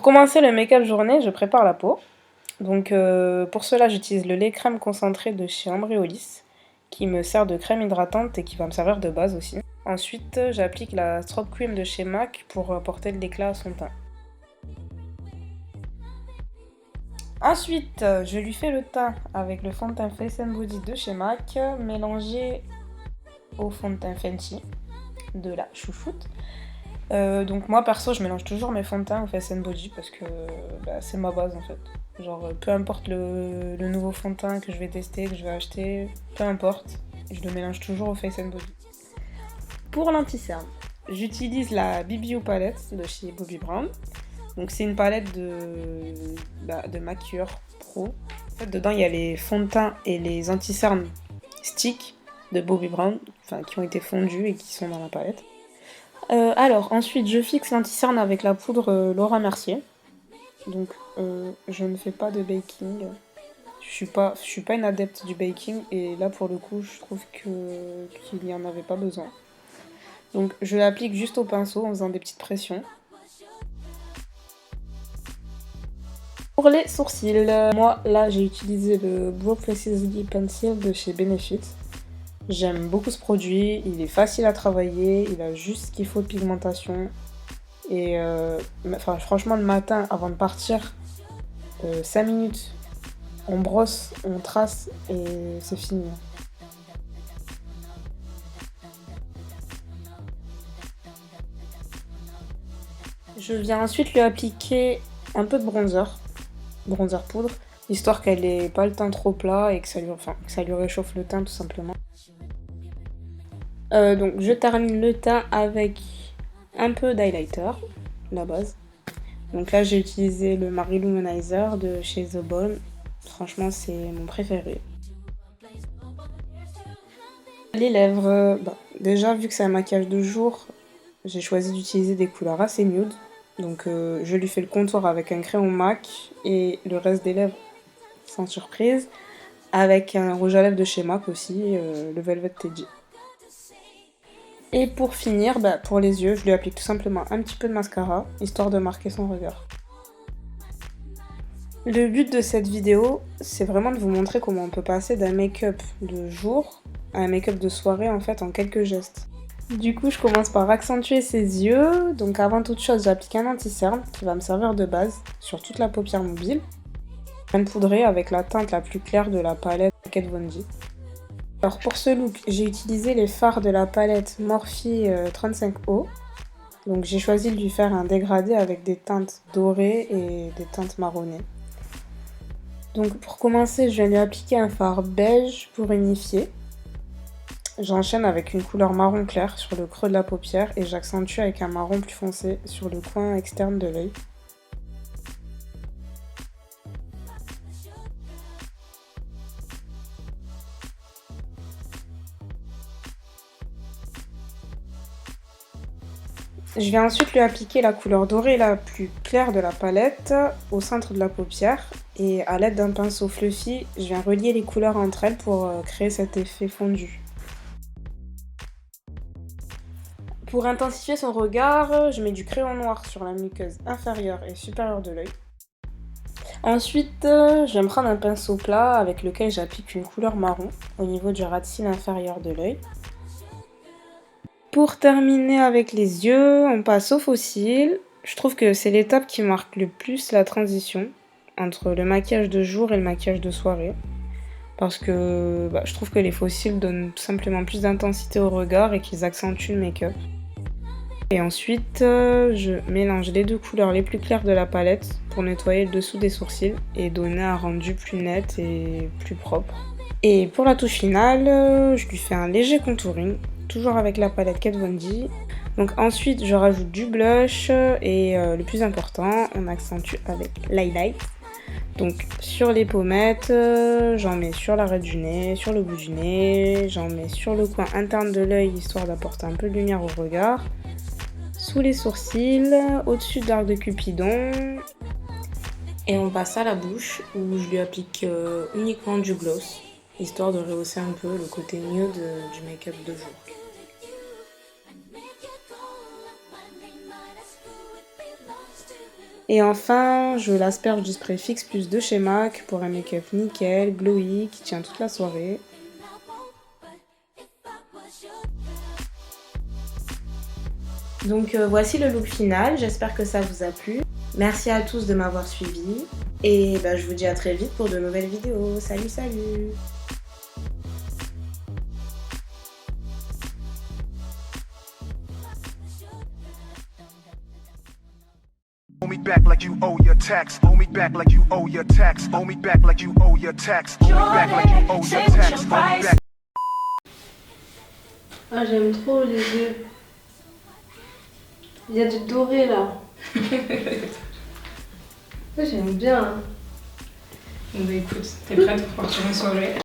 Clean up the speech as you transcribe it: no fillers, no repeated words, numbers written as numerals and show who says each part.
Speaker 1: Pour commencer le make-up journée, je prépare la peau. Donc pour cela, j'utilise le lait crème concentré de chez Ambreolis, qui me sert de crème hydratante et qui va me servir de base aussi. Ensuite, j'applique la Strobe Cream de chez MAC pour apporter de l'éclat à son teint. Ensuite, je lui fais le teint avec le fond de teint Face and Body de chez MAC, mélangé au fond de teint Fenty de la chouchoute. Donc moi perso je mélange toujours mes fonds de teint au Face and Body parce que c'est ma base en fait. Genre peu importe le nouveau fond de teint que je vais tester, que je vais acheter, peu importe, je le mélange toujours au Face and Body. Pour l'anti-cerne, j'utilise la BBO palette de chez Bobbi Brown. Donc c'est une palette de maquilleur pro. En fait dedans il y a les fonds de teint et les anti-cernes stick de Bobbi Brown, enfin qui ont été fondus et qui sont dans la palette. Alors, ensuite, je fixe l'anti-cerne avec la poudre Laura Mercier. Donc, je ne fais pas de baking. Je suis pas une adepte du baking et là, pour le coup, je trouve qu'il n'y en avait pas besoin. Donc, je l'applique juste au pinceau en faisant des petites pressions. Pour les sourcils, moi, là, j'ai utilisé le Brow Precisely Pencil de chez Benefit. J'aime beaucoup ce produit, il est facile à travailler, il a juste ce qu'il faut de pigmentation. Et franchement, le matin, avant de partir, 5 minutes, on brosse, on trace et c'est fini. Je viens ensuite lui appliquer un peu de bronzer poudre, histoire qu'elle ait pas le teint trop plat et que ça lui réchauffe le teint tout simplement. Donc je termine le teint avec un peu d'highlighter, la base. Donc là j'ai utilisé le Marie Luminizer de chez The Balm. Franchement c'est mon préféré. Les lèvres, déjà vu que c'est un maquillage de jour, j'ai choisi d'utiliser des couleurs assez nude. Donc je lui fais le contour avec un crayon MAC et le reste des lèvres sans surprise. Avec un rouge à lèvres de chez MAC aussi, le Velvet Teddy. Et pour finir, pour les yeux, je lui applique tout simplement un petit peu de mascara, histoire de marquer son regard. Le but de cette vidéo, c'est vraiment de vous montrer comment on peut passer d'un make-up de jour à un make-up de soirée en fait en quelques gestes. Du coup, je commence par accentuer ses yeux. Donc avant toute chose, j'applique un anti-cerne qui va me servir de base sur toute la paupière mobile. Je viens de poudrer avec la teinte la plus claire de la palette Kat Von D. Alors pour ce look, j'ai utilisé les fards de la palette Morphe 35O. Donc j'ai choisi de lui faire un dégradé avec des teintes dorées et des teintes marronnées. Donc pour commencer, je viens lui appliquer un fard beige pour unifier. J'enchaîne avec une couleur marron clair sur le creux de la paupière et j'accentue avec un marron plus foncé sur le coin externe de l'œil. Je vais ensuite lui appliquer la couleur dorée la plus claire de la palette au centre de la paupière et à l'aide d'un pinceau fluffy, je viens relier les couleurs entre elles pour créer cet effet fondu. Pour intensifier son regard, je mets du crayon noir sur la muqueuse inférieure et supérieure de l'œil. Ensuite, je vais me prendre un pinceau plat avec lequel j'applique une couleur marron au niveau du ras de cils inférieur de l'œil. Pour terminer avec les yeux, on passe aux faux cils. Je trouve que c'est l'étape qui marque le plus la transition entre le maquillage de jour et le maquillage de soirée. Parce que je trouve que les faux cils donnent tout simplement plus d'intensité au regard et qu'ils accentuent le make-up. Et ensuite, je mélange les deux couleurs les plus claires de la palette pour nettoyer le dessous des sourcils et donner un rendu plus net et plus propre. Et pour la touche finale, je lui fais un léger contouring, toujours avec la palette Kat Von D. Donc ensuite, je rajoute du blush et le plus important, on accentue avec l'highlight. Donc sur les pommettes, j'en mets sur l'arête du nez, sur le bout du nez, j'en mets sur le coin interne de l'œil histoire d'apporter un peu de lumière au regard. Sous les sourcils, au-dessus de l'arc de Cupidon. Et on passe à la bouche où je lui applique uniquement du gloss, histoire de rehausser un peu le côté nude du make-up de jour. Et enfin, je l'asperge du spray Fix Plus de chez MAC pour un make-up nickel, glowy, qui tient toute la soirée. Donc voici le look final, j'espère que ça vous a plu. Merci à tous de m'avoir suivi et je vous dis à très vite pour de nouvelles vidéos. Salut, salut!
Speaker 2: Owe me back like you owe your tax. Owe me back like you owe your tax. Owe me back like you owe your tax. Owe me back like you owe your tax. Owe me back.
Speaker 3: Ah, j'aime trop les yeux. Il y a du doré là. J'aime bien.
Speaker 1: Bon écoute, t'es prête pour partir en soirée?